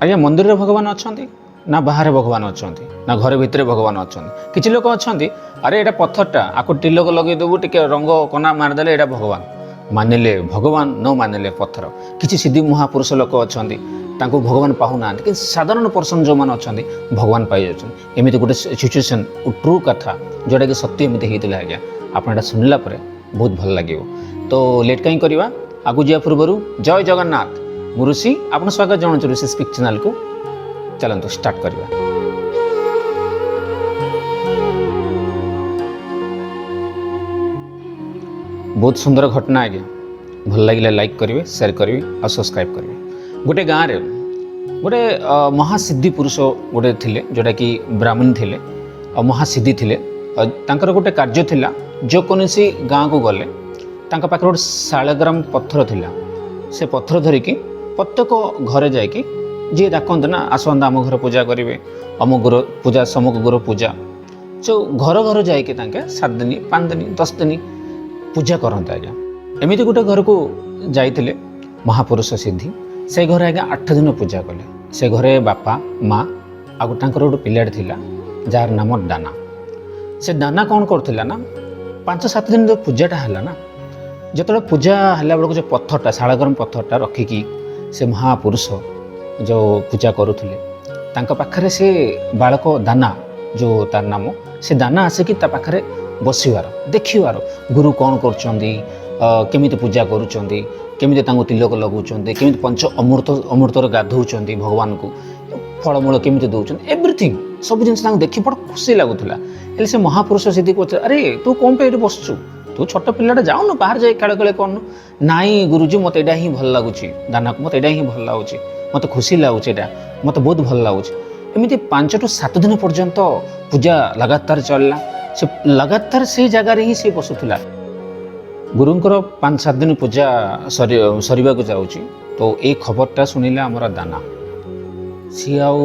ଆଜ୍ଞା ମନ୍ଦିରରେ ଭଗବାନ ଅଛନ୍ତି ନା ବାହାରେ ଭଗବାନ ଅଛନ୍ତି ନା ଘରେ ଭିତରେ ଭଗବାନ ଅଛନ୍ତି? କିଛି ଲୋକ ଅଛନ୍ତି ଆରେ ଏଇଟା ପଥରଟା ଆକୁ ତିଲକ ଲଗେଇଦେବୁ ଟିକେ ରଙ୍ଗ କନା ମାରିଦେଲେ ଏଇଟା ଭଗବାନ। ମାନିଲେ ଭଗବାନ ନ ମାନିଲେ ପଥର। କିଛି ସିଦ୍ଧି ମହାପୁରୁଷ ଲୋକ ଅଛନ୍ତି ତାଙ୍କୁ ଭଗବାନ ପାଉନାହାନ୍ତି କିନ୍ତୁ ସାଧାରଣ ପର୍ସନ୍ ଯେଉଁମାନେ ଅଛନ୍ତି ଭଗବାନ ପାଇଯାଉଛନ୍ତି। ଏମିତି ଗୋଟେ ସିଚୁଏସନ୍ ଟ୍ରୁ କଥା ଯେଉଁଟାକି ସତ୍ୟ ଏମିତି ହେଇଥିଲା ଆଜ୍ଞା। ଆପଣ ଏଇଟା ଶୁଣିଲା ପରେ ବହୁତ ଭଲ ଲାଗିବ। ତ ଲେଟ୍ କାହିଁ କରିବା, ଆଗକୁ ଯିବା ପୂର୍ବରୁ ଜୟ ଜଗନ୍ନାଥ। ମୁଁ ଋଷି ଆପଣ ସ୍ୱାଗତ ଜଣାଉଛି ଋଷି ସ୍ପିକ୍ ଚ୍ୟାନେଲକୁ। ଚାଲନ୍ତୁ ଷ୍ଟାର୍ଟ କରିବା। ବହୁତ ସୁନ୍ଦର ଘଟଣା ଆଜ୍ଞା। ଭଲ ଲାଗିଲେ ଲାଇକ୍ କରିବେ, ସେୟାର କରିବେ ଆଉ ସବସ୍କ୍ରାଇବ୍ କରିବେ। ଗୋଟେ ଗାଁରେ ଗୋଟେ ମହାସିଦ୍ଧି ପୁରୁଷ ଗୋଟେ ଥିଲେ ଯେଉଁଟାକି ବ୍ରାହ୍ମଣ ଥିଲେ ଆଉ ମହାସିଦ୍ଧି ଥିଲେ। ତାଙ୍କର ଗୋଟେ କାର୍ଯ୍ୟ ଥିଲା ଯେକୌଣସି ଗାଁକୁ ଗଲେ ତାଙ୍କ ପାଖରେ ଗୋଟେ ଶାଳଗ୍ରାମ ପଥର ଥିଲା। ସେ ପଥର ଧରିକି ପ୍ରତ୍ୟେକ ଘରେ ଯାଇକି ଯିଏ ଡାକନ୍ତି ନା ଆସନ୍ତା ଆମ ଘରେ ପୂଜା କରିବେ, ଅମୁକ ଗୁରୁ ପୂଜା ସମୁକ ଗୁରୁ ପୂଜା, ଯେଉଁ ଘର ଘର ଯାଇକି ତାଙ୍କେ 7 ଦିନ 5 ଦିନ 10 ଦିନ ପୂଜା କରନ୍ତି ଆଜ୍ଞା। ଏମିତି ଗୋଟେ ଘରକୁ ଯାଇଥିଲେ ମହାପୁରୁଷ ସିଦ୍ଧି। ସେ ଘରେ ଆଜ୍ଞା 8 ଦିନ ପୂଜା କଲେ। ସେ ଘରେ ବାପା ମା ଆଉ ତାଙ୍କର ଗୋଟେ ପିଲାଟେ ଥିଲା ଯାହାର ନାମ ଦାନା। ସେ ଦାନା କ'ଣ କରୁଥିଲା ନା 5-7 ଦିନ ଯେଉଁ ପୂଜାଟା ହେଲା ନା, ଯେତେବେଳେ ପୂଜା ହେଲା ବେଳକୁ ଯେଉଁ ପଥରଟା ଶାଳଗ୍ରାମ ପଥରଟା ରଖିକି ସେ ମହାପୁରୁଷ ଯେଉଁ ପୂଜା କରୁଥିଲେ ତାଙ୍କ ପାଖରେ ସେ ବାଳକ ଦାନା ଯେଉଁ ତାର ନାମ, ସେ ଦାନା ଆସିକି ତା ପାଖରେ ବସିବାର ଦେଖିବାର ଗୁରୁ କ'ଣ କରୁଛନ୍ତି, କେମିତି ପୂଜା କରୁଛନ୍ତି, କେମିତି ତାଙ୍କୁ ତିଲକ ଲଗାଉଛନ୍ତି, କେମିତି ପଞ୍ଚ ଅମୃତରେ ଗାଧଉଛନ୍ତି ଭଗବାନଙ୍କୁ, ଫଳମୂଳ କେମିତି ଦେଉଛନ୍ତି, ଏଭ୍ରିଥିଙ୍ଗ ସବୁ ଜିନିଷ ତାଙ୍କୁ ଦେଖି ବଡ଼ ଖୁସି ଲାଗୁଥିଲା। ହେଲେ ସେ ମହାପୁରୁଷ ସିଦ୍ଧି କହୁଥିଲେ ଆରେ ତୁ କ'ଣ ପାଇଁ ଏଠି ବସୁଛୁ, ତୁ ଛୋଟ ପିଲାଟା ଯାଉନୁ ବାହାରେ ଯାଇ ଖେଳ ଖେଳେ କରୁନୁ। ନାଇଁ ଗୁରୁଜୀ ମୋତେ ଏଇଟା ହିଁ ଭଲ ଲାଗୁଛି, ଦାନାକୁ ମୋତେ ଏଇଟା ହିଁ ଭଲ ଲାଗୁଛି, ମୋତେ ଖୁସି ଲାଗୁଛି, ଏଇଟା ମୋତେ ବହୁତ ଭଲ ଲାଗୁଛି। ଏମିତି 5-7 ଦିନ ପର୍ଯ୍ୟନ୍ତ ପୂଜା ଲଗାତାର ଚାଲିଲା। ସେ ଲଗାତାର ସେଇ ଜାଗାରେ ହିଁ ସେ ବସୁଥିଲା। ଗୁରୁଙ୍କର 5-7 ଦିନ ପୂଜା ସରିବାକୁ ଯାଉଛି ତ ଏଇ ଖବରଟା ଶୁଣିଲା ଆମର ଦାନା। ସିଏ ଆଉ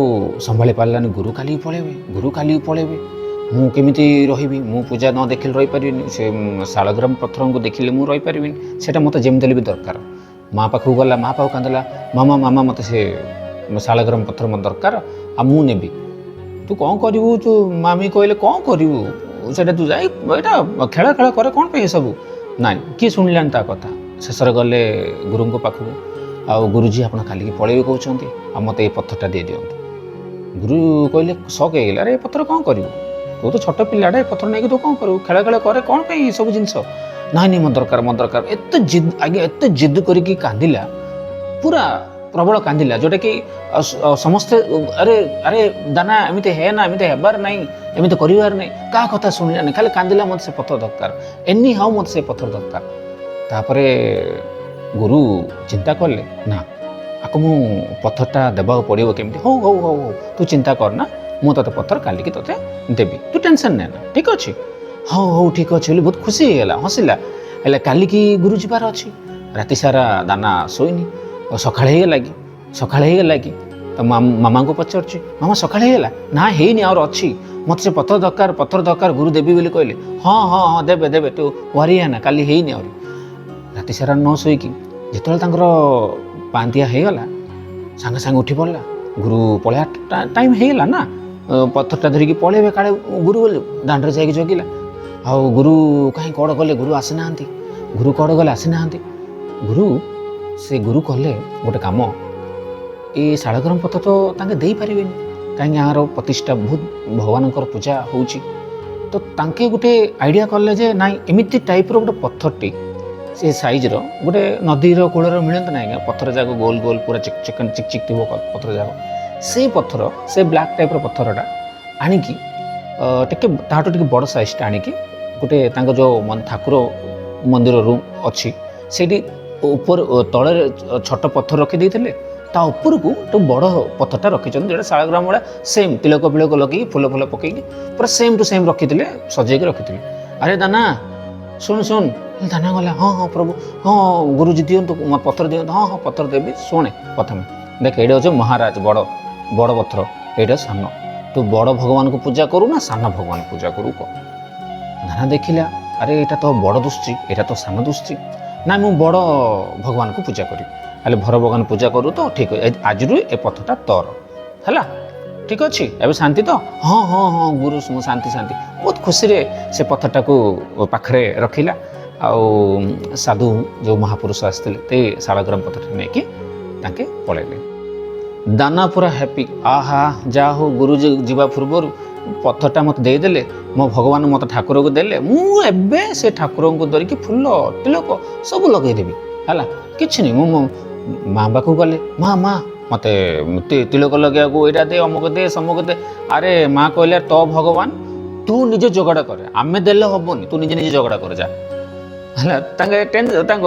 ସମ୍ଭାଳି ପାରିଲାନି, ଗୁରୁ କାଲିକି ପଳେଇବେ, ଗୁରୁ କାଲିକି ପଳେଇବେ, ମୁଁ କେମିତି ରହିବି, ମୁଁ ପୂଜା ନ ଦେଖିଲେ ରହିପାରିବିନି, ସେ ଶାଳଗ୍ରାମ ପଥରଙ୍କୁ ଦେଖିଲେ ମୁଁ ରହିପାରିବିନି, ସେଇଟା ମୋତେ ଯେମିତି ହେଲେ ବି ଦରକାର। ମା ପାଖକୁ ଗଲା, ମା ପାଖକୁ କାନ୍ଦିଲା, ମାମା ମୋତେ ସେ ଶାଳଗ୍ରାମ ପଥର ମୋତେ ଦରକାର ଆଉ ମୁଁ ନେବି। ତୁ କ'ଣ କରିବୁ, ତୁ ମାମି କହିଲେ କ'ଣ କରିବୁ, ସେଇଟା ତୁ ଯାଇ ଏଇଟା ଖେଳ କରେ କ'ଣ ପାଇଁ ଏସବୁ। ନାଇଁ କିଏ ଶୁଣିଲାନି ତା କଥା। ଶେଷରେ ଗଲେ ଗୁରୁଙ୍କ ପାଖକୁ, ଆଉ ଗୁରୁଜୀ ଆପଣ କାଲିକି ପଳେଇବେ କହୁଛନ୍ତି ଆଉ ମୋତେ ଏ ପଥରଟା ଦେଇଦିଅନ୍ତୁ। ଗୁରୁ କହିଲେ ସକ୍ ହେଇଗଲା, ଆରେ ଏ ପଥର କ'ଣ କରିବୁ, ତୁ ତ ଛୋଟ ପିଲାଟା, ଏ ପଥର ନେଇକି ତୁ କ'ଣ କରିବୁ, ଖେଳ କରେ କ'ଣ ପାଇଁ ଏସବୁ ଜିନିଷ। ନାଇଁ ମୋତେ ଦରକାର। ଏତେ ଜିଦ୍ ଆଜ୍ଞା, ଏତେ ଜିଦ୍ କରିକି କାନ୍ଦିଲା, ପୁରା ପ୍ରବଳ କାନ୍ଦିଲା, ଯେଉଁଟାକି ସମସ୍ତେ ଆରେ ଦାନା ଏମିତି ହେ ନା, ଏମିତି ହେବାର ନାହିଁ, ଏମିତି କରିବାର ନାହିଁ, କାହା କଥା ଶୁଣିଲାନି, ଖାଲି କାନ୍ଦିଲା ମୋତେ ସେ ପଥର ଦରକାର, ଏନି ହାଉ ମୋତେ ସେ ପଥର ଦରକାର। ତାପରେ ଗୁରୁ ଚିନ୍ତା କଲେ ନା ଆକୁ ମୁଁ ପଥରଟା ଦେବାକୁ ପଡ଼ିବ କେମିତି। ହଉ ତୁ ଚିନ୍ତା କରନା, ମୁଁ ତୋତେ ପଥର କାଲିକି ତୋତେ ଦେବି, ତୁ ଟେନସନ୍ ନେ ନା, ଠିକ୍ ଅଛି। ହଉ ଠିକ୍ ଅଛି ବୋଲି ବହୁତ ଖୁସି ହେଇଗଲା, ହସିଲା। ହେଲେ କାଲିକି ଗୁରୁ ଯିବାର ଅଛି। ରାତି ସାରା ଦାନା ଶୋଇନି। ସକାଳ ହେଇଗଲା କି ତ ମାମାଙ୍କୁ ପଚାରୁଛି, ମାମା ସକାଳ ହେଇଗଲା ନା, ହେଇନି ଆହୁରି ଅଛି, ମୋତେ ସେ ପଥର ଦରକାର, ଗୁରୁ ଦେବି ବୋଲି କହିଲେ। ହଁ ଦେବେ, ତୁ ୱାରି ନା, କାଲି ହେଇନି ଆହୁରି। ରାତି ସାରା ନ ଶୋଇକି ଯେତେବେଳେ ତାଙ୍କର ପାନ୍ତିଆ ହେଇଗଲା ସାଙ୍ଗେ ସାଙ୍ଗେ ଉଠି ପଡ଼ିଲା। ଗୁରୁ ପଳେଇବା ଟାଇମ୍ ହେଇଗଲା ନା, ପଥରଟା ଧରିକି ପଳେଇବେ କାଳେ ଗୁରୁ ବୋଲି ଦାଣ୍ଡରେ ଯାଇକି ଜଗିଲା। ଆଉ ଗୁରୁ କାହିଁ କୁଆଡ଼େ ଗଲେ, ଗୁରୁ ଆସିନାହାନ୍ତି। ଗୁରୁ କଲେ ଗୋଟେ କାମ, ଏ ଶାଳଗ୍ରାମ ପଥର ତ ତାଙ୍କେ ଦେଇପାରିବେନି, କାହିଁକି ଏହାର ପ୍ରତିଷ୍ଠା ବହୁତ ଭଗବାନଙ୍କର ପୂଜା ହେଉଛି। ତ ତାଙ୍କେ ଗୋଟେ ଆଇଡ଼ିଆ କଲେ ଯେ ନାଇଁ ଏମିତି ଟାଇପ୍ର ଗୋଟେ ପଥରଟି ସେ ସାଇଜ୍ର ଗୋଟେ ନଦୀର କୂଳରେ ମିଳନ୍ତି ନା ଆଜ୍ଞା, ପଥର ଯାକ ଗୋଲ ପୁରା ଚିକ୍ ଥିବ ପଥର ଯାକ, ସେଇ ପଥର, ସେ ବ୍ଲାକ୍ ଟାଇପ୍ର ପଥରଟା ଆଣିକି ଟିକେ ତାହାଠୁ ଟିକେ ବଡ଼ ସାଇଜ୍ଟା ଆଣିକି ଗୋଟେ ତାଙ୍କ ଯେଉଁ ଠାକୁର ମନ୍ଦିର ରୁମ୍ ଅଛି ସେଇଠି ତଳେ ଛୋଟ ପଥର ରଖିଦେଇଥିଲେ, ତା ଉପରକୁ ଗୋଟେ ବଡ଼ ପଥରଟା ରଖିଛନ୍ତି ଯେଉଁଟା ଶାଳଗ୍ରାମ ଭଳିଆ ସେମ୍ ତିଲକ ଲଗେଇକି ଫୁଲ ପକେଇକି ପୁରା ସେମ୍ ଟୁ ସେମ୍ ରଖିଥିଲେ, ସଜେଇକି ରଖିଥିଲେ। ଆରେ ଦାନା ଶୁଣ। ଦାନା ଗଲା, ହଁ ପ୍ରଭୁ, ହଁ ଗୁରୁଜୀ ଦିଅନ୍ତୁ, ପଥର ଦିଅନ୍ତୁ। ହଁ ପଥର ଦେବି। ଶୁଣେ ପ୍ରଥମେ ଦେଖ, ଏଇଟା ହେଉଛି ମହାରାଜ ବଡ଼ ପଥର, ଏଇଟା ସାନ। ତୁ ବଡ଼ ଭଗବାନଙ୍କୁ ପୂଜା କରୁ ନା ସାନ ଭଗବାନଙ୍କୁ ପୂଜା କରୁ କହ। ଦାନା ଦେଖିଲା, ଆରେ ଏଇଟା ତ ବଡ଼ ଦୁଶୁଛି, ଏଇଟା ତ ସାନ ଦୁଶୁଛି। ନାଇଁ ମୁଁ ବଡ଼ ଭଗବାନଙ୍କୁ ପୂଜା କରିବି। ହେଲେ ଭର ଭଗବାନ ପୂଜା କରୁ ତ ଠିକ୍ ଆଜିରୁ ଏ ପଥଟା ତୋର ହେଲା ଠିକ୍ ଅଛି ଏବେ ଶାନ୍ତି ତ ହଁ ହଁ ହଁ ଗୁରୁ ମୁଁ ଶାନ୍ତି ଶାନ୍ତି ବହୁତ ଖୁସିରେ ସେ ପଥରଟାକୁ ପାଖରେ ରଖିଲା ଆଉ ସାଧୁ ଯେଉଁ ମହାପୁରୁଷ ଆସିଥିଲେ ସେ ଶାଳଗ୍ରାମ ପଥରଟା ନେଇକି ତାଙ୍କେ ପଳେଇଲେ। ଦାନା ପୁରା ହ୍ୟାପି ଆହା ଯାହା ହଉ ଗୁରୁଜୀ ଯିବା ପୂର୍ବରୁ ପଥରଟା ମୋତେ ଦେଇଦେଲେ ମୋ ଭଗବାନ ମୋତେ ଠାକୁରକୁ ଦେଲେ ମୁଁ ଏବେ ସେ ଠାକୁରଙ୍କୁ ଧରିକି ଫୁଲ ତିଳକ ସବୁ ଲଗେଇଦେବି ହେଲା କିଛି ନାହିଁ। ମୁଁ ମୋ ମା ପାଖକୁ ଗଲେ ମା ମୋତେ ତିଳକ ଲଗେଇବାକୁ ଏଇଟା ଦେ ଅମୁକ ଦେ ସମୁକ ଦେ ଆରେ ମା କହିଲେ ତୋ ଭଗବାନ ତୁ ନିଜେ ଯୋଗାଡ଼ କରେ ଆମେ ଦେଲେ ହେବନି ତୁ ନିଜେ ନିଜେ ଯୋଗାଡ଼ କରେ ଯା ହେଲା ତାଙ୍କ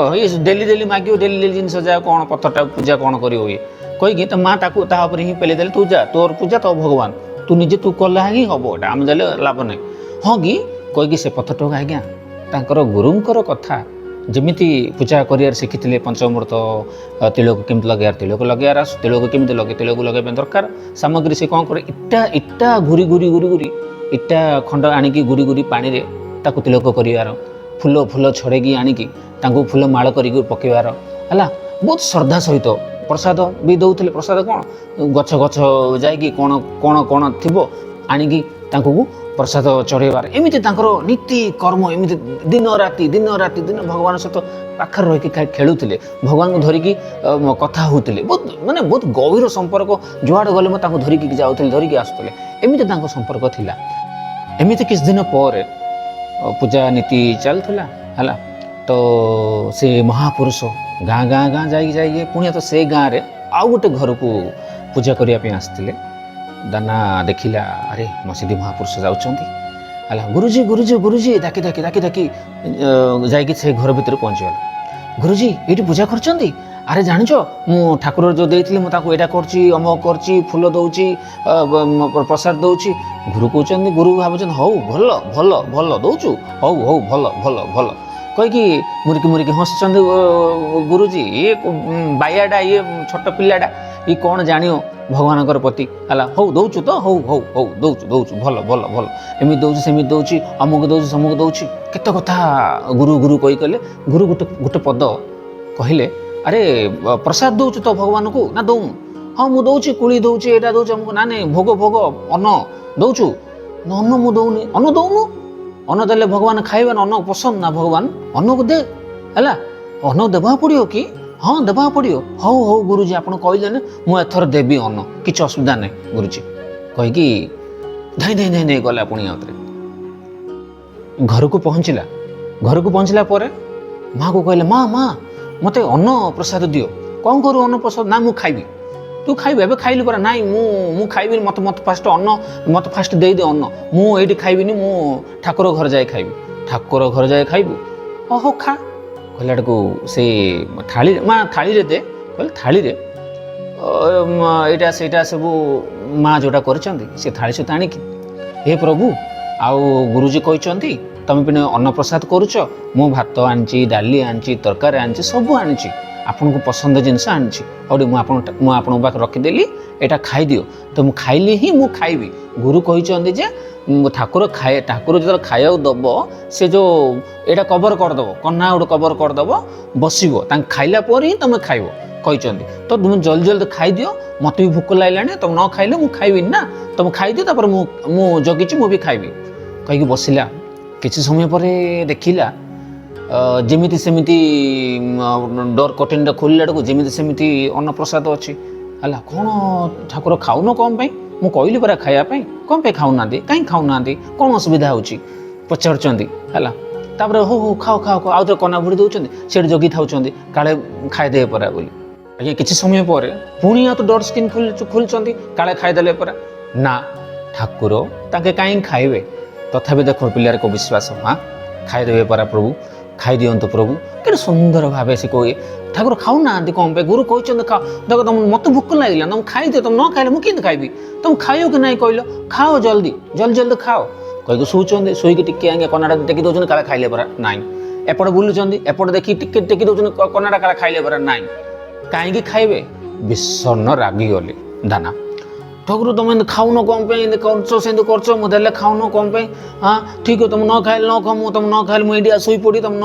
ଡେଲି ମାଗିବ ଡେଲି ଜିନିଷ ଯାହା କ'ଣ ପଥରଟା ପୂଜା କ'ଣ କରିବ ଇଏ କହିକି ତ ମା ତାକୁ ତା ଉପରେ ହିଁ ପେଲି ଦେଲେ ତୁ ଯା ତୋର ପୂଜା ତୋ ଭଗବାନ ତୁ ନିଜେ ତୁ କଲା ହିଁ ହେବ ଏଇଟା ଆମେ ଦେଲେ ଲାଭ ନାହିଁ ହଁ କି କହିକି ସେ ପଥରଟାକୁ ଆଜ୍ଞା ତାଙ୍କର ଗୁରୁଙ୍କର କଥା ଯେମିତି ପୂଜା କରିବାର ଶିଖିଥିଲେ ପଞ୍ଚମୂର୍ତ୍ତ ତିଳକୁ କେମିତି ଲଗେଇବାର ତିଳକୁ ଲଗେଇବାର ତିଳକୁ କେମିତି ତିଳକୁ ଲଗେଇବା ପାଇଁ ଦରକାର ସାମଗ୍ରୀ ସେ କ'ଣ କରେ ଇଟା ଘୁରି ଇଟା ଖଣ୍ଡ ଆଣିକି ଘୁରି ପାଣିରେ ତାକୁ ତିଳକ କରିବାର ଫୁଲ ଛଡ଼େଇକି ଆଣିକି ତାଙ୍କୁ ଫୁଲ ମାଳ କରିକି ପକେଇବାର ହେଲା ବହୁତ ଶ୍ରଦ୍ଧା ସହିତ ପ୍ରସାଦ ବି ଦେଉଥିଲେ ପ୍ରସାଦ କ'ଣ ଗଛ ଯାଇକି କ'ଣ ଥିବ ଆଣିକି ତାଙ୍କୁ ପ୍ରସାଦ ଚଢ଼େଇବାର ଏମିତି ତାଙ୍କର ନୀତି କର୍ମ ଏମିତି ଦିନ ରାତି ଭଗବାନ ସହିତ ପାଖରେ ରହିକି ଖେଳୁଥିଲେ ଭଗବାନଙ୍କୁ ଧରିକି କଥା ହେଉଥିଲେ ବହୁତ ଗଭୀର ସମ୍ପର୍କ ଯୁଆଡ଼େ ଗଲେ ମୁଁ ତାଙ୍କୁ ଧରିକି ଯାଉଥିଲେ ଧରିକି ଆସୁଥିଲେ ଏମିତି ତାଙ୍କ ସମ୍ପର୍କ ଥିଲା। ଏମିତି କିଛି ଦିନ ପରେ ପୂଜା ନୀତି ଚାଲୁଥିଲା ହେଲା ତ ସେ ମହାପୁରୁଷ ଗାଁ ଯାଇକି ପୁଣି ତ ସେ ଗାଁରେ ଆଉ ଗୋଟେ ଘରକୁ ପୂଜା କରିବା ପାଇଁ ଆସିଥିଲେ। ଦାନା ଦେଖିଲା ଆରେ ମସିଦି ମହାପୁରୁଷ ଯାଉଛନ୍ତି ହେଲା ଗୁରୁଜୀ ଡାକି ଯାଇକି ସେ ଘର ଭିତରେ ପହଞ୍ଚିଗଲା। ଗୁରୁଜୀ ଏଇଠି ପୂଜା କରୁଛନ୍ତି ଆରେ ଜାଣିଛ ମୁଁ ଠାକୁର ଯେଉଁ ଦେଇଥିଲି ମୁଁ ତାକୁ ଏଇଟା କରୁଛି ଅମକ କରୁଛି ଫୁଲ ଦେଉଛି ପ୍ରସାଦ ଦେଉଛି ଗୁରୁ କହୁଛନ୍ତି ଗୁରୁ ଭାବୁଛନ୍ତି ହଉ ଭଲ ଦେଉଛୁ ହଉ ଭଲ କହିକି ମୁରିକି ହସୁଛନ୍ତି ଗୁରୁଜୀ ଇଏ ବାଇଆଟା ଇଏ ଛୋଟ ପିଲାଟା ଇଏ କ'ଣ ଜାଣିବ ଭଗବାନଙ୍କର ପ୍ରତି ହେଲା ହଉ ଦେଉଛୁ ତ ହଉ ଦେଉଛୁ ଭଲ ଏମିତି ଦେଉଛି ସେମିତି ଦେଉଛି ଅମୁକ ଦେଉଛି ସମୁକ ଦେଉଛି କେତେ କଥା ଗୁରୁ କହିଲେ ଗୁରୁ ଗୋଟେ ପଦ କହିଲେ ଆରେ ପ୍ରସାଦ ଦେଉଛୁ ତ ଭଗବାନଙ୍କୁ ନା ଦଉନୁ ହଁ ମୁଁ ଦେଉଛି କୁଳି ଦେଉଛି ଏଇଟା ଦେଉଛି ଆମକୁ ନା ନାଇଁ ଭୋଗ ଅନ୍ନ ଦେଉଛୁ ଅନ୍ନ ମୁଁ ଦେଉନି ଅନ୍ନ ଦେଉନୁ ଅନ୍ନ ଦେଲେ ଭଗବାନ ଖାଇବେ ନା ଅନ୍ନ ପସନ୍ଦ ନା ଭଗବାନ ଅନ୍ନକୁ ଦେ ହେଲା ଅନ୍ନ ଦେବାକୁ ପଡ଼ିବ କି ହଁ ଦେବାକୁ ପଡ଼ିବ ହଉ ଗୁରୁଜୀ ଆପଣ କହିଲେନି ମୁଁ ଏଥର ଦେବି ଅନ୍ନ କିଛି ଅସୁବିଧା ନାହିଁ ଗୁରୁଜୀ କହିକି ଧାଇ ଗଲା ପୁଣି ଆଉଥରେ ଘରକୁ ପହଞ୍ଚିଲା ପରେ ମାଆକୁ କହିଲେ ମା ମୋତେ ଅନ୍ନ ପ୍ରସାଦ ଦିଅ କ'ଣ କରୁ ଅନ୍ନ ପ୍ରସାଦ ନା ମୁଁ ଖାଇବି ତୁ ଖାଇବୁ ଏବେ ଖାଇଲୁ ପରା ନାଇଁ ମୁଁ ଖାଇବିନି ମୋତେ ଫାଷ୍ଟ ଅନ୍ନ ମୋତେ ଫାଷ୍ଟ ଦେଇଦେ ଅନ୍ନ ମୁଁ ଏଇଠି ଖାଇବିନି ମୁଁ ଠାକୁର ଘର ଯାଇ ଖାଇବି ଠାକୁର ଘର ଯାଇ ଖାଇବୁ ହଉ ଖା କହିଲାଟାକୁ ସେ ଥାଳିରେ ମା ଥାଳିରେ ଦେ କହିଲେ ଥାଳିରେ ଏଇଟା ସେଇଟା ସବୁ ମା ଯେଉଁଟା କରିଛନ୍ତି ସେ ଥାଳି ସହିତ ଆଣିକି ହେ ପ୍ରଭୁ ଆଉ ଗୁରୁଜୀ କହିଛନ୍ତି ତମେ ବି ଅନ୍ନପ୍ରସାଦ କରୁଛ ମୁଁ ଭାତ ଆଣିଛି ଡାଲି ଆଣିଛି ତରକାରୀ ଆଣିଛି ସବୁ ଆଣିଛି ଆପଣଙ୍କୁ ପସନ୍ଦ ଜିନିଷ ଆଣିଛି ଆଉ ମୁଁ ଆପଣଙ୍କ ପାଖରେ ରଖିଦେଲି ଏଇଟା ଖାଇଦିଅ ତ ମୁଁ ଖାଇଲି ହିଁ ମୁଁ ଖାଇବି ଗୁରୁ କହିଛନ୍ତି ଯେ ଠାକୁର ଯେତେବେଳେ ଖାଇବାକୁ ଦେବ ସେ ଯେଉଁ ଏଇଟା କଭର କରିଦେବ କନା ଗୋଟେ କଭର କରିଦେବ ବସିବ ତାଙ୍କୁ ଖାଇଲା ପରେ ହିଁ ତମେ ଖାଇବ କହିଛନ୍ତି ତ ତୁମେ ଜଲ୍ଦି ଖାଇଦିଅ ମୋତେ ବି ଭୋକ ଲାଗିଲାଣି ତମେ ନ ଖାଇଲେ ମୁଁ ଖାଇବିନି ନା ତମେ ଖାଇଦିଅ ତାପରେ ମୁଁ ଜଗିଛି ମୁଁ ବି ଖାଇବି କହିକି ବସିଲା କିଛି ସମୟ ପରେ ଦେଖିଲା ଯେମିତି ସେମିତି ଡୋର କର୍ଟେନ୍ଟା ଖୋଲିଲା ବେଳକୁ ଯେମିତି ସେମିତି ଅନ୍ନପ୍ରସାଦ ଅଛି ହେଲା କ'ଣ ଠାକୁର ଖାଉନ କ'ଣ ପାଇଁ ମୁଁ କହିଲି ପରା ଖାଇବା ପାଇଁ କ'ଣ ପାଇଁ ଖାଉନାହାନ୍ତି କାହିଁକି ଖାଉନାହାନ୍ତି କ'ଣ ଅସୁବିଧା ହେଉଛି ପଚାରୁଛନ୍ତି ହେଲା ତାପରେ ହଉ ଖାଅ ଆଉ ଥରେ କନା ଭୁଡ଼ି ଦେଉଛନ୍ତି ସେଠି ଜଗି ଥାଉଛନ୍ତି କାଳେ ଖାଇଦେବେ ପରା ବୋଲି ଆଜ୍ଞା କିଛି ସମୟ ପରେ ପୁଣି ଆଉ ତ ଡୋର ସ୍କ୍ରିନ୍ ଖୋଲିଛନ୍ତି କାଳେ ଖାଇଦେଲେ ପରା ନା ଠାକୁର ତାଙ୍କେ କାହିଁକି ଖାଇବେ ତଥାପି ଦେଖ ପିଲାର ଏକ ବିଶ୍ୱାସ ଖାଇଦେବେ ପରା ପ୍ରଭୁ ଖାଇଦିଅନ୍ତୁ ପ୍ରଭୁ କେତେ ସୁନ୍ଦର ଭାବେ ସେ କହେ ଠାକୁର ଖାଉନାହାନ୍ତି କ'ଣ ପାଇଁ ଗୁରୁ କହିଛନ୍ତି ଖାଅ ଦେଖ ମୋତେ ଭୋକ ଲାଗିଲା ତମେ ଖାଇଦିଅ ତମେ ନ ଖାଇଲେ ମୁଁ କେମିତି ଖାଇବି ତମେ ଖାଇବ କି ନାହିଁ କହିଲ ଖାଅ ଜଲ୍ଦି ଖାଅ କହିକି ଶୋଉଛନ୍ତି ଶୋଇକି ଟିକେ ଆଜ୍ଞା କନାଟା ଟେକି ଦେଉଛନ୍ତି କାଳେ ଖାଇଲେ ପରା ନାଇଁ ଏପଟେ ବୁଲୁଛନ୍ତି ଏପଟେ ଦେଖି ଟିକେ ଟେକି ଦେଉଛନ୍ତି କନାଟା କାଳେ ଖାଇଲେ ପରା ନାଇଁ କାହିଁକି ଖାଇବେ ଭୀଷଣ ରାଗିଗଲେ ଦାନା ଠାକୁର ତମେ ଏମିତି ଖାଉନ କ'ଣ ପାଇଁ ଏମିତି କରୁଛ ସେମିତି କରୁଛ ମୁଁ ଦେଲେ ଖାଉନ କ'ଣ ପାଇଁ ଠିକ୍ ତମେ ନ ଖାଇଲେ ତମେ ନ ଖାଇଲେ ମୁଁ ଏଇଠି ଶୋଇପଡ଼ି ତମେ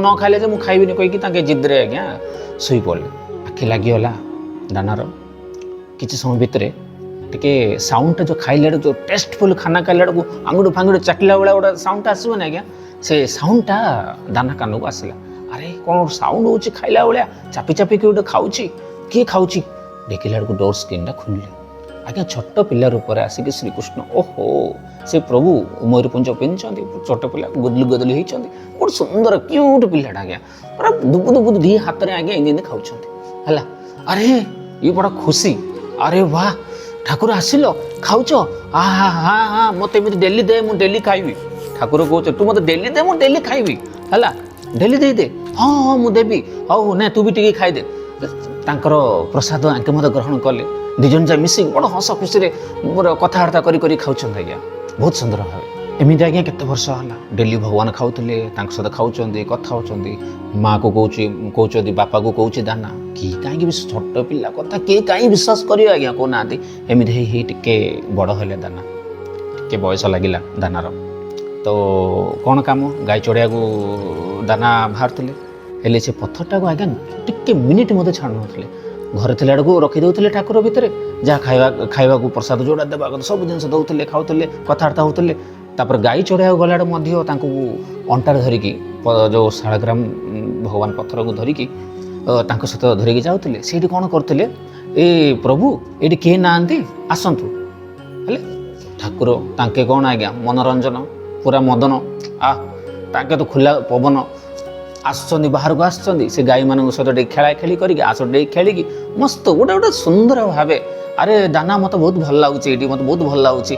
ନ ଖାଇଲେ ଯେ ମୁଁ ଖାଇବିନି କହିକି ତାଙ୍କେ ଜିଦ୍ରେ ଆଜ୍ଞା ଶୋଇପଡ଼ିଲେ ଆଖି ଲାଗିଗଲା ଦାନାର। କିଛି ସମୟ ଭିତରେ ଟିକେ ସାଉଣ୍ଡଟା ଯେଉଁ ଖାଇଲା ବେଳକୁ ଯେଉଁ ଟେଷ୍ଟଫୁଲ୍ ଖାନା ଖାଇଲା ବେଳକୁ ଆଙ୍ଗୁଠି ଫାଙ୍ଗୁଠି ଚାଟିଲା ଭଳିଆ ଗୋଟେ ସାଉଣ୍ଡଟା ଆସିବନି ଆଜ୍ଞା, ସେ ସାଉଣ୍ଡଟା ଦାନା କାନକୁ ଆସିଲା। ଆରେ କ'ଣ ସାଉଣ୍ଡ ହେଉଛି ଖାଇଲା ଭଳିଆ, ଚାପି ଚାପିକି ଗୋଟେ ଖାଉଛି, କିଏ ଖାଉଛି? ଦେଖିଲା ବେଳକୁ ଡୋର୍ ସ୍କ୍ରିନ୍ଟା ଖୋଲିଲେ। ଆଜ୍ଞା ଛୋଟ ପିଲା ରୂପରେ ଆସିକି ଶ୍ରୀକୃଷ୍ଣ, ଓହୋ ସେ ପ୍ରଭୁ ମୟୂରପୁଞ୍ଜ ପିନ୍ଧିଛନ୍ତି, ଛୋଟ ପିଲା ଗୋଦଲି ଗୋଦଲି ହେଇଛନ୍ତି, ଗୋଟେ ସୁନ୍ଦର କ୍ୟୁଟ୍ ପିଲାଟା ଆଜ୍ଞା, ପୁରା ଦୁବୁ ଦୁବୁ ଦୁଇ ହାତରେ ଆଜ୍ଞା ଏମିତି ଖାଉଛନ୍ତି ହେଲା। ଆରେ ଇଏ ବଡ଼ ଖୁସି, ଆରେ ବାଃ ଠାକୁର ଆସିଲ, ଖାଉଛ, ହା ମୋତେ ଏମିତି ଡେଲି ଦେ, ମୁଁ ଡେଲି ଖାଇବି। ଠାକୁର କହୁଛ ତୁ ମୋତେ ଡେଲି ଦେ, ମୁଁ ଡେଲି ଖାଇବି ହେଲା, ଡେଲି ଦେଇଦେ, ହଁ ହଁ ମୁଁ ଦେବି, ହଉ ନେ ତୁ ବି ଟିକେ ଖାଇଦେ। ତାଙ୍କର ପ୍ରସାଦ ଆଙ୍କେ ମୋତେ ଗ୍ରହଣ କଲେ, ଦୁଇ ଜଣ ଯାକ ମିଶିକି ବଡ଼ ହସ ଖୁସିରେ ମୋର କଥାବାର୍ତ୍ତା କରି କରି ଖାଉଛନ୍ତି ଆଜ୍ଞା, ବହୁତ ସୁନ୍ଦର ଭାବେ। ଏମିତି ଆଜ୍ଞା କେତେ ବର୍ଷ ହେଲା ଡେଲି ଭଗବାନ ଖାଉଥିଲେ, ତାଙ୍କ ସହିତ ଖାଉଛନ୍ତି, କଥା ହେଉଛନ୍ତି। ମାଆକୁ କହୁଛନ୍ତି, ବାପାକୁ କହୁଛି ଦାନା, କିଏ କାହିଁକି ଛୋଟ ପିଲା କଥା କିଏ କାହିଁକି ବିଶ୍ୱାସ କରିବ ଆଜ୍ଞା କହୁନାହାନ୍ତି। ଏମିତି ହେଇ ହେଇ ଟିକେ ବଡ଼ ହେଲେ ଦାନା, ଟିକେ ବୟସ ଲାଗିଲା ଦାନାର। ତ କ'ଣ କାମ, ଗାଈ ଚଢ଼ିବାକୁ ଦାନା ବାହାରୁଥିଲେ, ହେଲେ ସେ ପଥରଟାକୁ ଆଜ୍ଞା ଟିକେ ମିନିଟ୍ ମଧ୍ୟ ଛାଡ଼ୁନଥିଲେ। ଘରେ ଥିଲା ବେଳକୁ ରଖିଦେଉଥିଲେ ଠାକୁର ଭିତରେ, ଯାହା ଖାଇବାକୁ ପ୍ରସାଦ ଯୋଉଟା ଦେବା କଥା ସବୁ ଜିନିଷ ଦେଉଥିଲେ, ଖାଉଥିଲେ, କଥାବାର୍ତ୍ତା ହେଉଥିଲେ। ତାପରେ ଗାଈ ଚଢ଼ିବାକୁ ଗଲାବେଳେ ମଧ୍ୟ ତାଙ୍କୁ ଅଣ୍ଟାରେ ଧରିକି ଯେଉଁ ଶାଳଗ୍ରାମ ଭଗବାନ ପଥରକୁ ଧରିକି ତାଙ୍କ ସହିତ ଧରିକି ଯାଉଥିଲେ। ସେଇଠି କ'ଣ କରୁଥିଲେ, ଏ ପ୍ରଭୁ ଏଇଠି କେହି ନାହାନ୍ତି ଆସନ୍ତୁ, ହେଲେ ଠାକୁର ତାଙ୍କେ କ'ଣ ଆଜ୍ଞା ମନୋରଞ୍ଜନ ପୁରା ମଦନ, ତାଙ୍କେ ତ ଖୋଲା ପବନ ଆସୁଛନ୍ତି, ବାହାରକୁ ଆସୁଛନ୍ତି, ସେ ଗାଈମାନଙ୍କ ସହିତ ଟିକେ ଖେଳା ଖେଳି କରିକି ଟିକେ ଖେଳିକି ମସ୍ତ ଗୋଟେ ସୁନ୍ଦର ଭାବେ, ଆରେ ଦାନା ମୋତେ ବହୁତ ଭଲ ଲାଗୁଛି, ଏଇଠି ମୋତେ ବହୁତ ଭଲ ଲାଗୁଛି,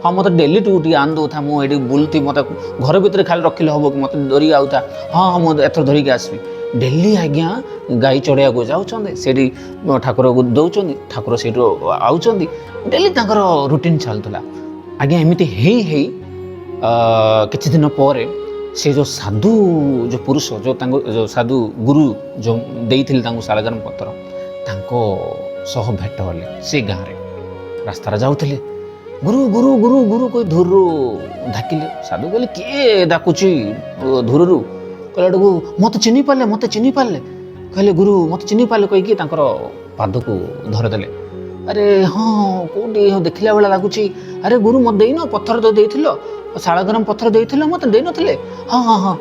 ହଁ ମୋତେ ଡେଲି ତୁ ଟିକେ ଆଣି ଦେଉଥା, ମୁଁ ଏଇଠି ବୁଲୁଥି, ମୋତେ ଘର ଭିତରେ ଖାଲି ରଖିଲେ ହେବ କି, ମୋତେ ଧରିକି ଆଉଥା, ହଁ ମୁଁ ଏଥର ଧରିକି ଆସିବି। ଡେଲି ଆଜ୍ଞା ଗାଈ ଚଢ଼ିବାକୁ ଯାଉଛନ୍ତି, ସେଇଠି ଠାକୁରକୁ ଦେଉଛନ୍ତି, ଠାକୁର ସେଇଠୁ ଆଉଛନ୍ତି, ଡେଲି ତାଙ୍କର ରୁଟିନ୍ ଚାଲୁଥିଲା ଆଜ୍ଞା। ଏମିତି ହେଇ ହେଇ କିଛି ଦିନ ପରେ ସେ ଯେଉଁ ସାଧୁ ଯେଉଁ ପୁରୁଷ ଯେଉଁ ସାଧୁ ଗୁରୁ ଯେଉଁ ଦେଇଥିଲେ ତାଙ୍କୁ ଶାଳଗ୍ରାମ ପତ୍ର, ତାଙ୍କ ସହ ଭେଟ ହେଲେ। ସେ ଗାଁରେ ରାସ୍ତାରେ ଯାଉଥିଲେ, ଗୁରୁ ଗୁରୁ ଗୁରୁ ଗୁରୁ କହି ଧୂରରୁ ଡାକିଲେ। ସାଧୁ କହିଲେ କିଏ ଡାକୁଛି ଧୂରରୁ? କହିଲା ବେଳକୁ ମୋତେ ଚିହ୍ନି ପାରିଲେ, କହିଲେ ଗୁରୁ ମୋତେ ଚିହ୍ନି ପାରିଲେ କହିକି ତାଙ୍କର ପାଦକୁ ଧରିଦେଲେ। ଆରେ ହଁ କେଉଁଠି ଦେଖିଲା ଭଳିଆ ଲାଗୁଛି, ଆରେ ଗୁରୁ ମୋତେ ଦେଇନ ପଥର ତ ଦେଇଥିଲ, ଶାଳଗ୍ରାମ ପଥର ଦେଇଥିଲ, ମୋତେ ଦେଇନଥିଲେ, ହଁ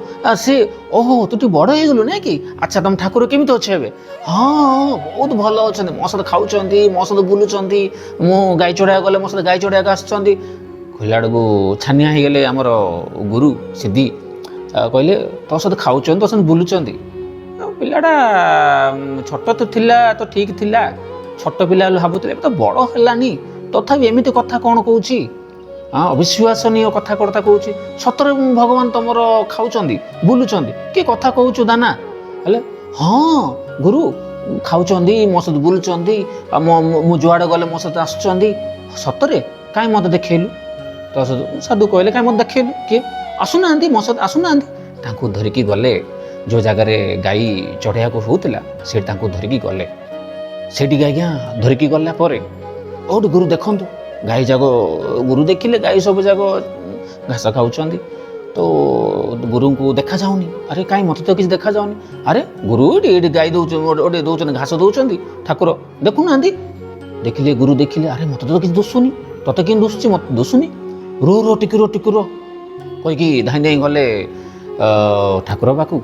ସେ, ଓହୋ ତୁ ଟିକେ ବଡ଼ ହେଇଗଲୁ ନାଇଁ କି, ଆଚ୍ଛା ତମ ଠାକୁର କେମିତି ଅଛି ଏବେ? ହଁ ବହୁତ ଭଲ ଅଛନ୍ତି, ମୋ ସହିତ ଖାଉଛନ୍ତି, ମୋ ସହିତ ବୁଲୁଛନ୍ତି, ମୁଁ ଗାଈ ଚଢ଼ିବାକୁ ଗଲେ ମୋ ସହିତ ଗାଈ ଚଢ଼ିବାକୁ ଆସୁଛନ୍ତି। କହିଲା ବେଳକୁ ଛାନିଆ ହେଇଗଲେ ଆମର ଗୁରୁ ସିଦ୍ଧି, କହିଲେ ତୋ ସହିତ ଖାଉଛନ୍ତି, ତୋ ସହିତ ବୁଲୁଛନ୍ତି, ପିଲାଟା ଛୋଟ ତ ଥିଲା ତ ଠିକ୍ ଥିଲା, ଛୋଟ ପିଲା ବୋଲି ଭାବୁଥିଲେ, ଏବେ ତ ବଡ଼ ହେଲାନି, ତଥାପି ଏମିତି କଥା କ'ଣ କହୁଛି, ଅବିଶ୍ୱାସନୀୟ କଥା କହୁଛି, ସତରେ ଭଗବାନ ତମର ଖାଉଛନ୍ତି, ବୁଲୁଛନ୍ତି, କି କଥା କହୁଛୁ ଦାନା? ହେଲେ ହଁ ଗୁରୁ ଖାଉଛନ୍ତି, ମୋ ସହିତ ବୁଲୁଛନ୍ତି, ମୁଁ ଯୁଆଡ଼େ ଗଲେ ମୋ ସହିତ ଆସୁଛନ୍ତି, ସତରେ କାହିଁ ମୋତେ ଦେଖେଇଲୁ? ତ ସାଧୁ କହିଲେ କାହିଁ ମୋତେ ଦେଖେଇଲୁ, କିଏ ଆସୁନାହାନ୍ତି, ମୋ ସହିତ ଆସୁନାହାନ୍ତି। ତାଙ୍କୁ ଧରିକି ଗଲେ ଯେଉଁ ଜାଗାରେ ଗାଈ ଚଢ଼ିବାକୁ ହେଉଥିଲା, ସେଇଠି ତାଙ୍କୁ ଧରିକି ଗଲେ। ସେଇଠିକି ଆଜ୍ଞା ଧରିକି ଗଲା ପରେ ଓଠୁ ଗୁରୁ ଦେଖନ୍ତୁ, ଗାଈ ଯାକ ଗୁରୁ ଦେଖିଲେ ଗାଈ ସବୁ ଯାକ ଘାସ ଖାଉଛନ୍ତି, ତ ଗୁରୁଙ୍କୁ ଦେଖାଯାଉନି। ଆରେ କାହିଁ ମୋତେ ତ କିଛି ଦେଖାଯାଉନି, ଆରେ ଗୁରୁ ଏଇଠି ଗାଈ ଦେଉଛନ୍ତି, ଘାସ ଦେଉଛନ୍ତି, ଠାକୁର ଦେଖୁନାହାନ୍ତି। ଗୁରୁ ଦେଖିଲେ, ଆରେ ମୋତେ ତ କିଛି ଦୋଷୁନି, ତତେ କେମିତି ଦୋଷୁଛି, ମୋତେ ଦୋଷୁନି, ରୋ ଟିକୁର କହିକି ଧାଇଁ ଗଲେ ଠାକୁର ପାଖକୁ।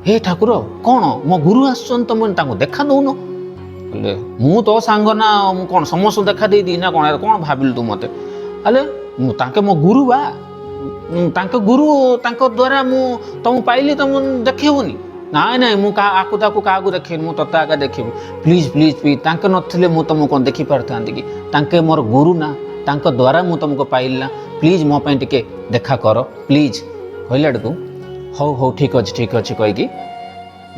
ହେ ଠାକୁର କ'ଣ ମୋ ଗୁରୁ ଆସୁଛନ୍ତି, ତମେ ତାଙ୍କୁ ଦେଖା ଦଉନ? କହିଲେ ମୁଁ ତୋ ସାଙ୍ଗ ନା, ମୁଁ କ'ଣ ସମସ୍ତଙ୍କୁ ଦେଖା ଦେଇଦିଏ ନା କ'ଣ ଭାବିଲୁ ତୁ ମୋତେ? ହେଲେ ତାଙ୍କେ ମୋ ଗୁରୁ ବା, ତାଙ୍କ ଗୁରୁ, ତାଙ୍କ ଦ୍ୱାରା ମୁଁ ତମକୁ ପାଇଲି, ତମ ଦେଖେଇବୁନି? ନାଇଁ ମୁଁ କାହାକୁ ଦେଖେଇନି, ମୁଁ ତୋତେ ଆଗା ଦେଖିବି, ପ୍ଲିଜ୍ ତାଙ୍କେ ନଥିଲେ ମୁଁ ତମକୁ କ'ଣ ଦେଖିପାରିଥାନ୍ତି କି? ତାଙ୍କେ ମୋର ଗୁରୁ ନା, ତାଙ୍କ ଦ୍ୱାରା ମୁଁ ତମକୁ ପାଇଲି ନା, ପ୍ଲିଜ୍ ମୋ ପାଇଁ ଟିକେ ଦେଖା କର ପ୍ଲିଜ୍। କହିଲା ବେଳକୁ ହଉ ଠିକ୍ ଅଛି କହିକି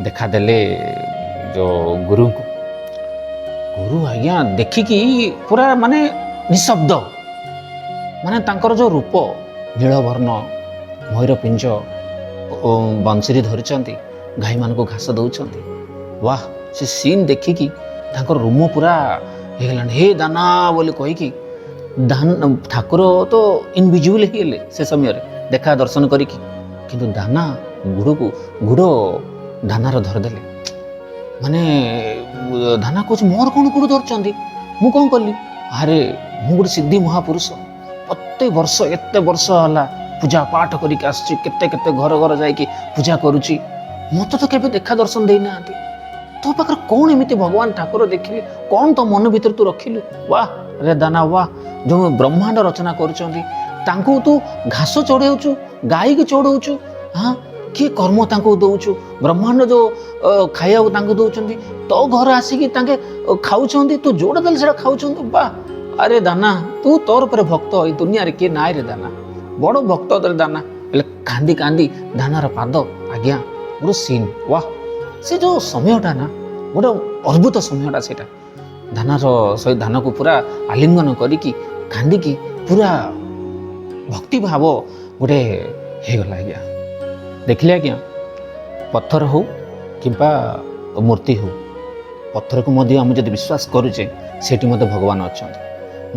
ଦେଖାଦେଲେ ଯେଉଁ ଗୁରୁଙ୍କୁ। ଗୁରୁ ଆଜ୍ଞା ଦେଖିକି ପୁରା ମାନେ ନିଶବ୍ଦ, ମାନେ ତାଙ୍କର ଯେଉଁ ରୂପ, ନୀଳବର୍ଣ୍ଣ, ମୟୂରପିଞ୍ଜ, ବଂଶୀରେ ଧରିଛନ୍ତି, ଗାଈମାନଙ୍କୁ ଘାସ ଦେଉଛନ୍ତି, ୱାହ ସେ ସିନ୍ ଦେଖିକି ତାଙ୍କର ରୁମ ପୁରା ହେଇଗଲାଣି। ହେ ଦାନା ବୋଲି କହିକି ଠାକୁର ତ ଇନଭିଜିବୁଲ୍ ହେଇଗଲେ ସେ ସମୟରେ ଦେଖା ଦର୍ଶନ କରିକି, କିନ୍ତୁ ଦାନା ଗୁଡ଼ ଦାନାର ଧରିଦେଲେ। ମାନେ ଧାନା କହୁଛି ମୋର କ'ଣ କୁଡ଼ୁ ଧରୁଛନ୍ତି, ମୁଁ କ'ଣ କଲି? ଆରେ ମୁଁ ଗୋଟେ ସିଦ୍ଧି ମହାପୁରୁଷ, ପ୍ରତ୍ୟେକ ବର୍ଷ ଏତେ ବର୍ଷ ହେଲା ପୂଜା ପାଠ କରିକି ଆସୁଛି, କେତେ କେତେ ଘର ଘର ଯାଇକି ପୂଜା କରୁଛି, ମୋତେ ତ କେବେ ଦେଖା ଦର୍ଶନ ଦେଇନାହାନ୍ତି। ତୋ ପାଖରେ କ'ଣ ଏମିତି ଭଗବାନ ଠାକୁର ଦେଖିଲେ, କ'ଣ ତୋ ମନ ଭିତରେ ତୁ ରଖିଲୁ? ୱାଃ ରେ ଦାନା ୱାଃ, ଯେଉଁ ବ୍ରହ୍ମାଣ୍ଡ ରଚନା କରୁଛନ୍ତି ତାଙ୍କୁ ତୁ ଘାସ ଚଢ଼ାଉଛୁ, ଗାଈକି ଚଢ଼ାଉଛୁ, ହଁ କିଏ କର୍ମ ତାଙ୍କୁ ଦେଉଛୁ, ବ୍ରହ୍ମାଣ୍ଡ ଯେଉଁ ଖାଇବାକୁ ତାଙ୍କୁ ଦେଉଛନ୍ତି, ତୋ ଘର ଆସିକି ତାଙ୍କେ ଖାଉଛନ୍ତି, ତୁ ଯେଉଁଟା ଦେଲେ ସେଇଟା ଖାଉଛନ୍ତି। ବା ଆରେ ଦାନା, ତୁ ତୋର ଉପରେ ଭକ୍ତ ଏଇ ଦୁନିଆରେ କିଏ ନାଇଁ ରେ ଦାନା, ବଡ଼ ଭକ୍ତ ତୋର ଦାନା। ହେଲେ କାନ୍ଦି କାନ୍ଦି ଦାନାର ପାଦ, ଆଜ୍ଞା ଗୋଟେ ସିନ୍, ୱାଃ ସେ ଯେଉଁ ସମୟଟା ନା ଗୋଟେ ଅଦ୍ଭୁତ ସମୟଟା ସେଇଟା। ଧାନର ସହିତ ଧାନକୁ ପୁରା ଆଲିଙ୍ଗନ କରିକି କାନ୍ଦିକି ପୁରା ଭକ୍ତିଭାବ ଗୋଟେ ହେଇଗଲା ଆଜ୍ଞା। ଦେଖିଲେ ଆଜ୍ଞା, ପଥର ହଉ କିମ୍ବା ମୂର୍ତ୍ତି ହଉ, ପଥରକୁ ମଧ୍ୟ ଆମେ ଯଦି ବିଶ୍ୱାସ କରୁଛେ ସେଠି ମଧ୍ୟ ଭଗବାନ ଅଛନ୍ତି,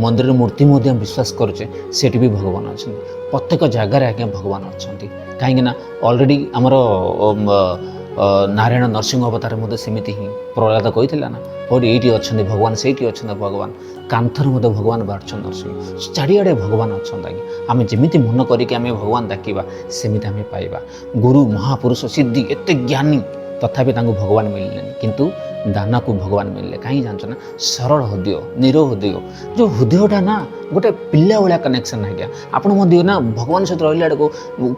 ମନ୍ଦିରର ମୂର୍ତ୍ତି ମଧ୍ୟ ବିଶ୍ୱାସ କରୁଛେ ସେଠି ବି ଭଗବାନ ଅଛନ୍ତି, ପ୍ରତ୍ୟେକ ଜାଗାରେ ଆଜ୍ଞା ଭଗବାନ ଅଛନ୍ତି। କାହିଁକିନା ଅଲରେଡ଼ି ଆମର ନାରାୟଣ ନରସିଂହ ଅବତାର ମଧ୍ୟ ସେମିତି ହିଁ ପ୍ରହ୍ଲାଦ କହିଥିଲା ନା, କୋଉଠି ଏଇଠି ଅଛନ୍ତି ଭଗବାନ, ସେଇଠି ଅଛନ୍ତି ଭଗବାନ, କାନ୍ଥରେ ମଧ୍ୟ ଭଗବାନ ବାହାରୁଛନ୍ତି ନରସିଂହ, ଚାରିଆଡ଼େ ଭଗବାନ ଅଛନ୍ତି ଆଜ୍ଞା। ଆମେ ଯେମିତି ମନ କରିକି ଆମେ ଭଗବାନ ଡାକିବା ସେମିତି ଆମେ ପାଇବା। ଗୁରୁ ମହାପୁରୁଷ ସିଦ୍ଧି ଏତେ ଜ୍ଞାନୀ, ତଥାପି ତାଙ୍କୁ ଭଗବାନ ମିଳିଲେନି, କିନ୍ତୁ ଦାନାକୁ ଭଗବାନ ମିଳିଲେ। କାହିଁକି ଜାଣିଛ ନା, ସରଳ ହୃଦୟ, ନିର ହୃଦୟ, ଯେଉଁ ହୃଦୟଟା ନା ଗୋଟେ ପିଲା ଭଳିଆ କନେକ୍ସନ୍ ଆଜ୍ଞା। ଆପଣ ମଧ୍ୟ ନା ଭଗବାନ ସହିତ ରହିଲା ବେଳକୁ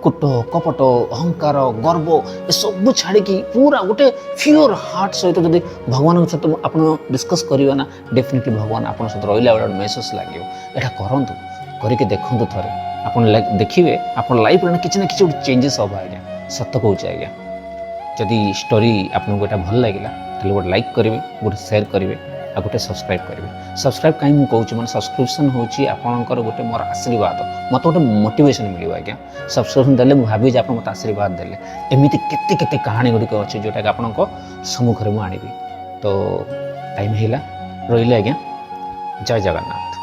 କୁଟ କପଟ ଅହଙ୍କାର ଗର୍ବ ଏସବୁ ଛାଡ଼ିକି ପୁରା ଗୋଟେ ପିଓର ହାର୍ଟ ସହିତ ଯଦି ଭଗବାନଙ୍କ ସହିତ ଆପଣ ଡିସ୍କସ୍ କରିବେ ନା, ଡେଫିନେଟଲି ଭଗବାନ ଆପଣଙ୍କ ସହିତ ରହିଲା ବେଳେ ମେସେଜ୍ ଲାଗିବ। ଏଇଟା କରନ୍ତୁ, କରିକି ଦେଖନ୍ତୁ ଥରେ, ଆପଣ ଦେଖିବେ ଆପଣ ଲାଇଫ୍ରେ କିଛି ନା କିଛି ଗୋଟେ ଚେଞ୍ଜେସ୍ ହେବ ଆଜ୍ଞା। ସତ କହୁଛି ଆଜ୍ଞା। ଯଦି ଷ୍ଟୋରି ଆପଣଙ୍କୁ ଏଇଟା ଭଲ ଲାଗିଲା ତାହେଲେ ଗୋଟେ ଲାଇକ୍ କରିବେ, ଗୋଟେ ସେୟାର କରିବେ, ଆଉ ଗୋଟେ ସବସ୍କ୍ରାଇବ୍ କରିବେ। ସବସ୍କ୍ରାଇବ୍ କାହିଁକି ମୁଁ କହୁଛି, ମାନେ ସବସ୍କ୍ରିପସନ୍ ହେଉଛି ଆପଣଙ୍କର ଗୋଟେ ମୋର ଆଶୀର୍ବାଦ, ମୋତେ ଗୋଟେ ମୋଟିଭେସନ୍ ମିଳିବ ଆଜ୍ଞା। ସବସ୍କ୍ରିପସନ୍ ଦେଲେ ମୁଁ ଭାବିବି ଯେ ଆପଣ ମୋତେ ଆଶୀର୍ବାଦ ଦେଲେ। ଏମିତି କେତେ କେତେ କାହାଣୀ ଗୁଡ଼ିକ ଅଛି ଯେଉଁଟାକି ଆପଣଙ୍କ ସମ୍ମୁଖରେ ମୁଁ ଆଣିବି। ତ ଟାଇମ୍ ହେଇଲା, ରହିଲେ ଆଜ୍ଞା, ଜୟ ଜଗନ୍ନାଥ।